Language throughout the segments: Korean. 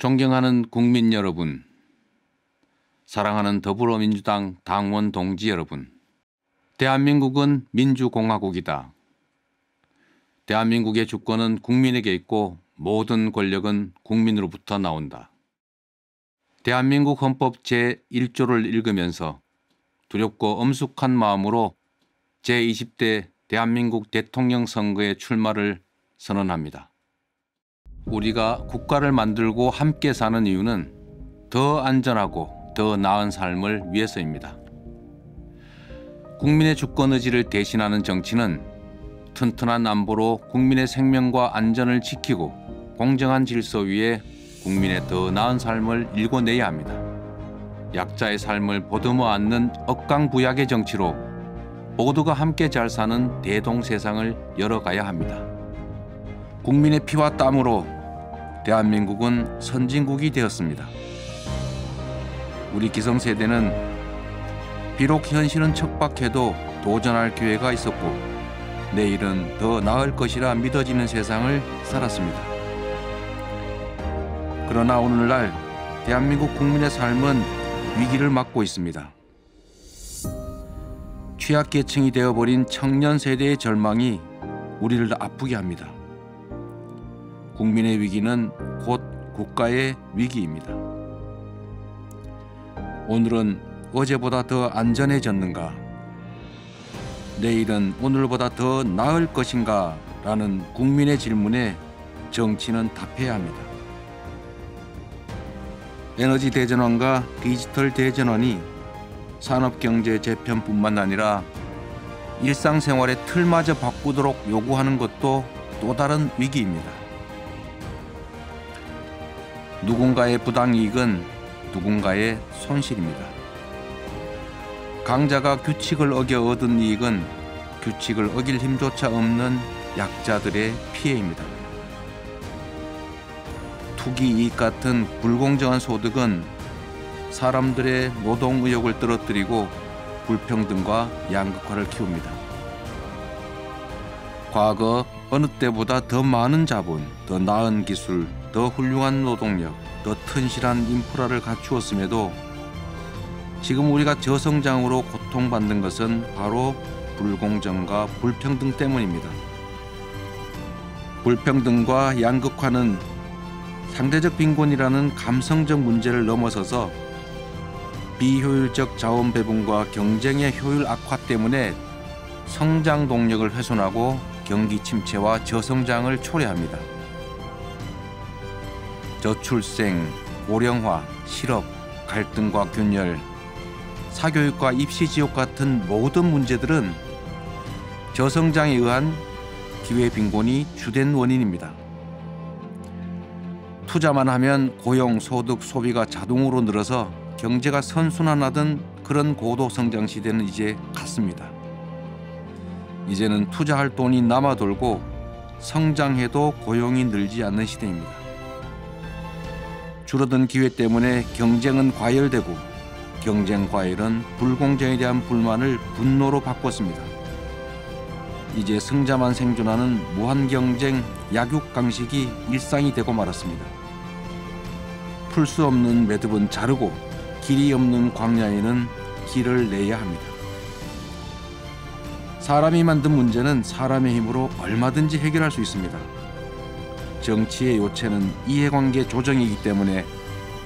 존경하는 국민 여러분, 사랑하는 더불어민주당 당원 동지 여러분, 대한민국은 민주공화국이다. 대한민국의 주권은 국민에게 있고 모든 권력은 국민으로부터 나온다. 대한민국 헌법 제1조를 읽으면서 두렵고 엄숙한 마음으로 제20대 대한민국 대통령 선거에 출마를 선언합니다. 우리가 국가를 만들고 함께 사는 이유는 더 안전하고 더 나은 삶을 위해서입니다. 국민의 주권 의지를 대신하는 정치는 튼튼한 안보로 국민의 생명과 안전을 지키고 공정한 질서 위에 국민의 더 나은 삶을 일궈내야 합니다. 약자의 삶을 보듬어 안는 억강부약의 정치로 모두가 함께 잘 사는 대동세상을 열어가야 합니다. 국민의 피와 땀으로 대한민국은 선진국이 되었습니다. 우리 기성세대는 비록 현실은 척박해도 도전할 기회가 있었고 내일은 더 나을 것이라 믿어지는 세상을 살았습니다. 그러나 오늘날 대한민국 국민의 삶은 위기를 맞고 있습니다. 취약계층이 되어버린 청년 세대의 절망이 우리를 아프게 합니다. 국민의 위기는 곧 국가의 위기입니다. 오늘은 어제보다 더 안전해졌는가? 내일은 오늘보다 더 나을 것인가? 라는 국민의 질문에 정치는 답해야 합니다. 에너지 대전환과 디지털 대전환이 산업경제 재편뿐만 아니라 일상생활의 틀마저 바꾸도록 요구하는 것도 또 다른 위기입니다. 누군가의 부당이익은 누군가의 손실입니다. 강자가 규칙을 어겨 얻은 이익은 규칙을 어길 힘조차 없는 약자들의 피해입니다. 투기 이익 같은 불공정한 소득은 사람들의 노동 의욕을 떨어뜨리고 불평등과 양극화를 키웁니다. 과거 어느 때보다 더 많은 자본, 더 나은 기술, 더 훌륭한 노동력, 더 튼실한 인프라를 갖추었음에도 지금 우리가 저성장으로 고통받는 것은 바로 불공정과 불평등 때문입니다. 불평등과 양극화는 상대적 빈곤이라는 감성적 문제를 넘어서서 비효율적 자원 배분과 경쟁의 효율 악화 때문에 성장 동력을 훼손하고 경기 침체와 저성장을 초래합니다. 저출생, 고령화, 실업, 갈등과 균열, 사교육과 입시 지옥 같은 모든 문제들은 저성장에 의한 기회 빈곤이 주된 원인입니다. 투자만 하면 고용, 소득, 소비가 자동으로 늘어서 경제가 선순환하던 그런 고도 성장 시대는 이제 갔습니다. 이제는 투자할 돈이 남아 돌고 성장해도 고용이 늘지 않는 시대입니다. 줄어든 기회 때문에 경쟁은 과열되고 경쟁 과열은 불공정에 대한 불만을 분노로 바꿨습니다. 이제 승자만 생존하는 무한경쟁 약육강식이 일상이 되고 말았습니다. 풀 수 없는 매듭은 자르고 길이 없는 광야에는 길을 내야 합니다. 사람이 만든 문제는 사람의 힘으로 얼마든지 해결할 수 있습니다. 정치의 요체는 이해관계 조정이기 때문에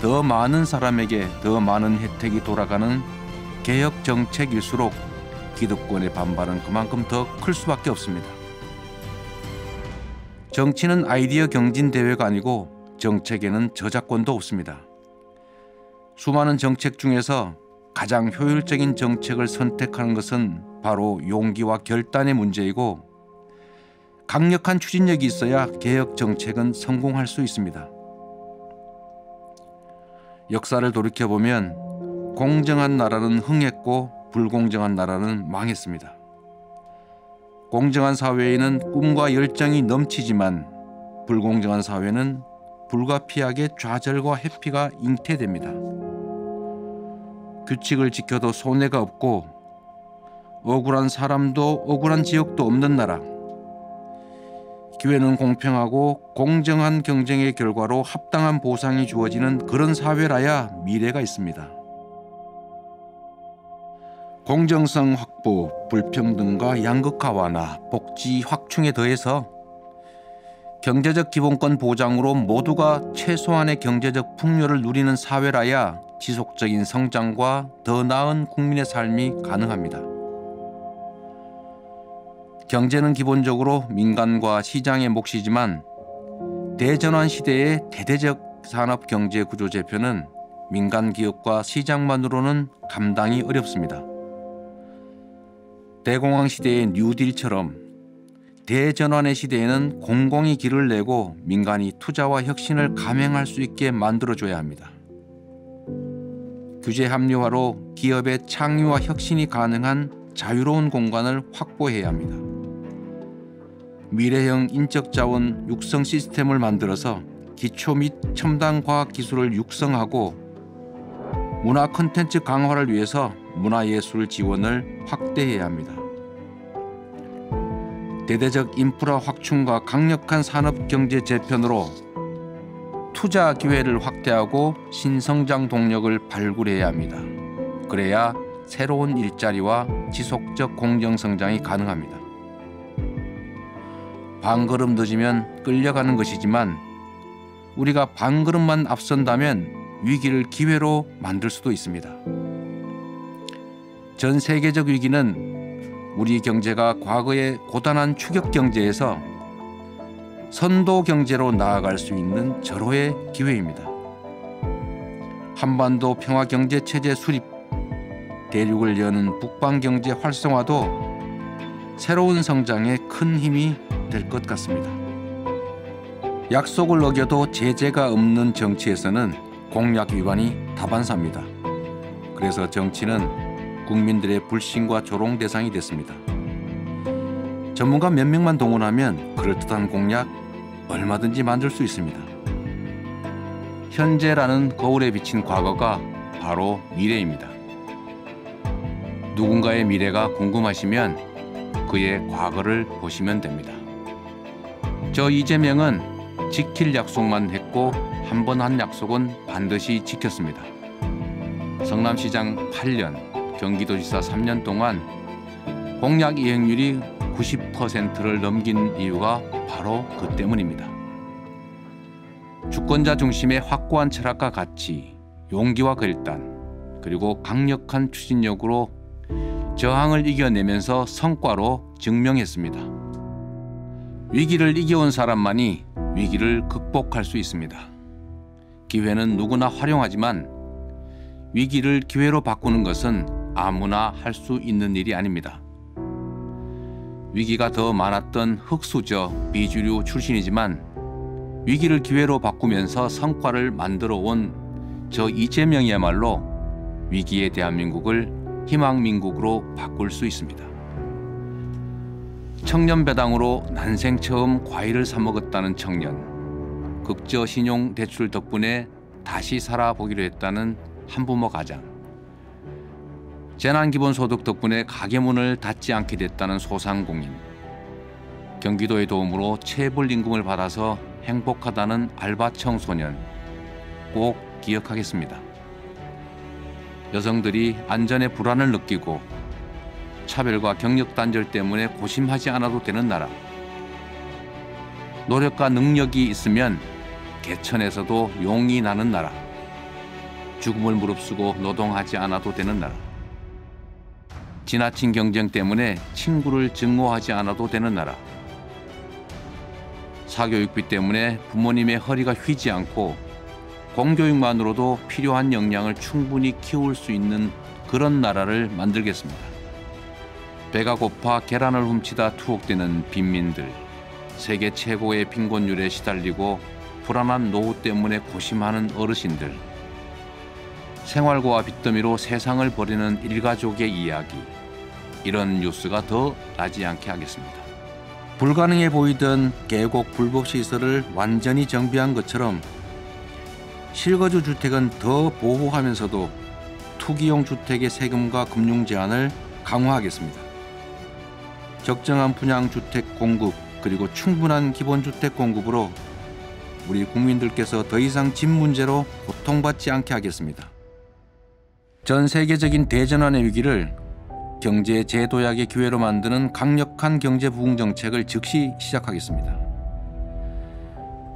더 많은 사람에게 더 많은 혜택이 돌아가는 개혁 정책일수록 기득권의 반발은 그만큼 더 클 수밖에 없습니다. 정치는 아이디어 경진 대회가 아니고 정책에는 저작권도 없습니다. 수많은 정책 중에서 가장 효율적인 정책을 선택하는 것은 바로 용기와 결단의 문제이고 강력한 추진력이 있어야 개혁 정책은 성공할 수 있습니다. 역사를 돌이켜보면 공정한 나라는 흥했고 불공정한 나라는 망했습니다. 공정한 사회에는 꿈과 열정이 넘치지만 불공정한 사회는 불가피하게 좌절과 회피가 잉태됩니다. 규칙을 지켜도 손해가 없고 억울한 사람도 억울한 지역도 없는 나라, 기회는 공평하고 공정한 경쟁의 결과로 합당한 보상이 주어지는 그런 사회라야 미래가 있습니다. 공정성 확보, 불평등과 양극화 완화, 복지 확충에 더해서 경제적 기본권 보장으로 모두가 최소한의 경제적 풍요를 누리는 사회라야 지속적인 성장과 더 나은 국민의 삶이 가능합니다. 경제는 기본적으로 민간과 시장의 몫이지만 대전환 시대의 대대적 산업 경제 구조 재편은 민간 기업과 시장만으로는 감당이 어렵습니다. 대공황 시대의 뉴딜처럼 대전환의 시대에는 공공이 길을 내고 민간이 투자와 혁신을 감행할 수 있게 만들어줘야 합니다. 규제 합리화로 기업의 창의와 혁신이 가능한 자유로운 공간을 확보해야 합니다. 미래형 인적 자원 육성 시스템을 만들어서 기초 및 첨단 과학 기술을 육성하고 문화 콘텐츠 강화를 위해서 문화예술 지원을 확대해야 합니다. 대대적 인프라 확충과 강력한 산업 경제 재편으로 투자 기회를 확대하고 신성장 동력을 발굴해야 합니다. 그래야 새로운 일자리와 지속적 공정 성장이 가능합니다. 반걸음 늦으면 끌려가는 것이지만 우리가 반걸음만 앞선다면 위기를 기회로 만들 수도 있습니다. 전 세계적 위기는 우리 경제가 과거의 고단한 추격 경제에서 선도 경제로 나아갈 수 있는 절호의 기회입니다. 한반도 평화 경제 체제 수립, 대륙을 여는 북방 경제 활성화도 새로운 성장에 큰 힘이 될 것 같습니다. 약속을 어겨도 제재가 없는 정치에서는 공약 위반이 다반사입니다. 그래서 정치는 국민들의 불신과 조롱 대상이 됐습니다. 전문가 몇 명만 동원하면 그럴듯한 공약 얼마든지 만들 수 있습니다. 현재라는 거울에 비친 과거가 바로 미래입니다. 누군가의 미래가 궁금하시면 그의 과거를 보시면 됩니다. 저 이재명은 지킬 약속만 했고 한 번 한 약속은 반드시 지켰습니다. 성남시장 8년, 경기도지사 3년 동안 공약 이행률이 90%를 넘긴 이유가 바로 그 때문입니다. 주권자 중심의 확고한 철학과 가치, 용기와 결단, 그리고 강력한 추진력으로 저항을 이겨내면서 성과로 증명했습니다. 위기를 이겨온 사람만이 위기를 극복할 수 있습니다. 기회는 누구나 활용하지만 위기를 기회로 바꾸는 것은 아무나 할 수 있는 일이 아닙니다. 위기가 더 많았던 흑수저 비주류 출신이지만 위기를 기회로 바꾸면서 성과를 만들어 온 저 이재명이야말로 위기의 대한민국을 희망민국으로 바꿀 수 있습니다. 청년배당으로 난생 처음 과일을 사 먹었다는 청년, 극저신용대출 덕분에 다시 살아보기로 했다는 한부모 가장, 재난기본소득 덕분에 가게 문을 닫지 않게 됐다는 소상공인, 경기도의 도움으로 체불임금을 받아서 행복하다는 알바 청소년 꼭 기억하겠습니다. 여성들이 안전에 불안을 느끼고 차별과 경력 단절 때문에 고심하지 않아도 되는 나라, 노력과 능력이 있으면 개천에서도 용이 나는 나라, 죽음을 무릅쓰고 노동하지 않아도 되는 나라, 지나친 경쟁 때문에 친구를 증오하지 않아도 되는 나라, 사교육비 때문에 부모님의 허리가 휘지 않고 공교육만으로도 필요한 역량을 충분히 키울 수 있는 그런 나라를 만들겠습니다. 배가 고파 계란을 훔치다 투옥되는 빈민들, 세계 최고의 빈곤율에 시달리고 불안한 노후 때문에 고심하는 어르신들, 생활고와 빚더미로 세상을 버리는 일가족의 이야기, 이런 뉴스가 더 나지 않게 하겠습니다. 불가능해 보이던 계곡 불법 시설을 완전히 정비한 것처럼 실거주 주택은 더 보호하면서도 투기용 주택의 세금과 금융 제한을 강화하겠습니다. 적정한 분양 주택 공급, 그리고 충분한 기본주택 공급으로 우리 국민들께서 더 이상 집 문제로 고통받지 않게 하겠습니다. 전 세계적인 대전환의 위기를 경제 재도약의 기회로 만드는 강력한 경제 부흥 정책을 즉시 시작하겠습니다.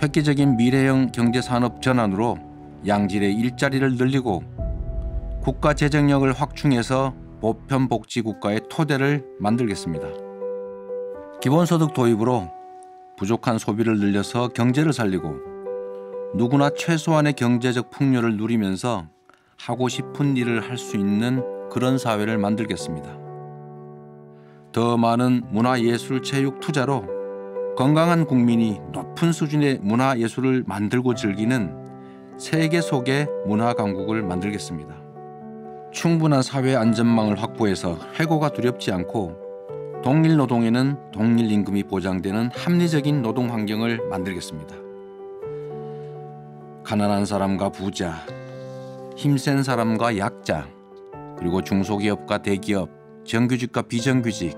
획기적인 미래형 경제산업 전환으로 양질의 일자리를 늘리고 국가 재정력을 확충해서 보편복지 국가의 토대를 만들겠습니다. 기본소득 도입으로 부족한 소비를 늘려서 경제를 살리고 누구나 최소한의 경제적 풍요를 누리면서 하고 싶은 일을 할 수 있는 그런 사회를 만들겠습니다. 더 많은 문화예술 체육 투자로 건강한 국민이 높은 수준의 문화예술을 만들고 즐기는 세계 속의 문화 강국을 만들겠습니다. 충분한 사회 안전망을 확보해서 해고가 두렵지 않고 동일 노동에는 동일 임금이 보장되는 합리적인 노동 환경을 만들겠습니다. 가난한 사람과 부자, 힘센 사람과 약자, 그리고 중소기업과 대기업, 정규직과 비정규직,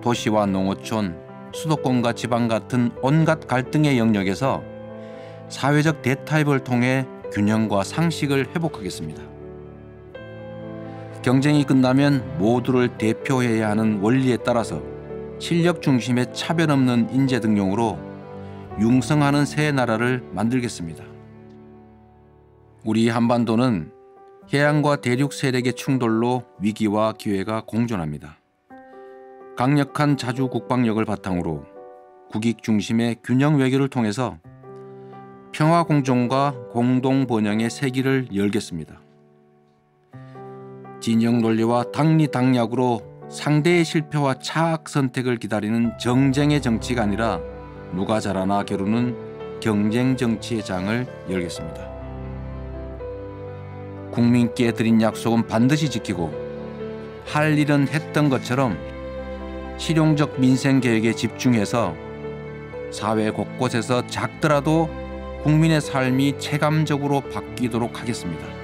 도시와 농어촌, 수도권과 지방 같은 온갖 갈등의 영역에서 사회적 대타협을 통해 균형과 상식을 회복하겠습니다. 경쟁이 끝나면 모두를 대표해야 하는 원리에 따라서 실력 중심의 차별 없는 인재 등용으로 융성하는 새 나라를 만들겠습니다. 우리 한반도는 해양과 대륙 세력의 충돌로 위기와 기회가 공존합니다. 강력한 자주 국방력을 바탕으로 국익 중심의 균형 외교를 통해서 평화 공존과 공동 번영의 세기를 열겠습니다. 진영 논리와 당리당략으로 상대의 실패와 차악 선택을 기다리는 정쟁의 정치가 아니라 누가 잘하나 겨루는 경쟁 정치의 장을 열겠습니다. 국민께 드린 약속은 반드시 지키고 할 일은 했던 것처럼 실용적 민생 계획에 집중해서 사회 곳곳에서 작더라도 국민의 삶이 체감적으로 바뀌도록 하겠습니다.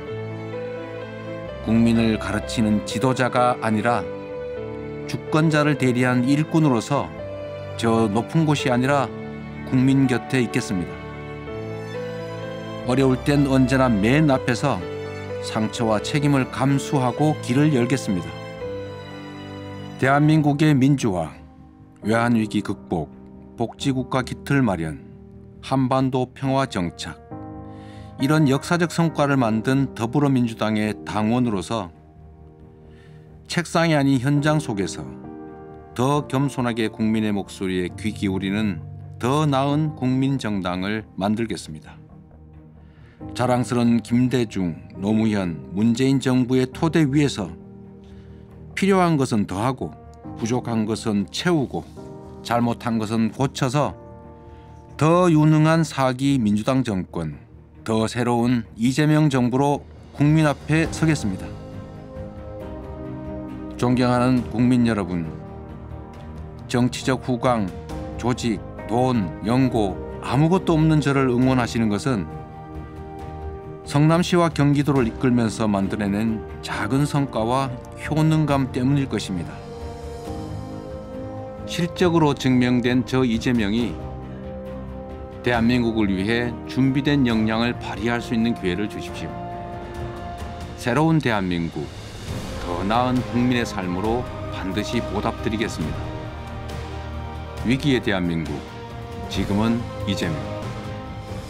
국민을 가르치는 지도자가 아니라 주권자를 대리한 일꾼으로서 저 높은 곳이 아니라 국민 곁에 있겠습니다. 어려울 땐 언제나 맨 앞에서 상처와 책임을 감수하고 길을 열겠습니다. 대한민국의 민주화, 외환위기 극복, 복지국가 기틀 마련, 한반도 평화 정착, 이런 역사적 성과를 만든 더불어민주당의 당원으로서 책상이 아닌 현장 속에서 더 겸손하게 국민의 목소리에 귀 기울이는 더 나은 국민정당을 만들겠습니다. 자랑스러운 김대중, 노무현, 문재인 정부의 토대 위에서 필요한 것은 더하고 부족한 것은 채우고 잘못한 것은 고쳐서 더 유능한 4기 민주당 정권, 더 새로운 이재명 정부로 국민 앞에 서겠습니다. 존경하는 국민 여러분, 정치적 후광, 조직, 돈, 연고 아무것도 없는 저를 응원하시는 것은 성남시와 경기도를 이끌면서 만들어낸 작은 성과와 효능감 때문일 것입니다. 실적으로 증명된 저 이재명이 대한민국을 위해 준비된 역량을 발휘할 수 있는 기회를 주십시오. 새로운 대한민국, 더 나은 국민의 삶으로 반드시 보답드리겠습니다. 위기의 대한민국, 지금은 이재명.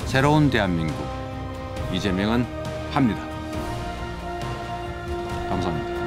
새로운 대한민국, 이재명은 합니다. 감사합니다.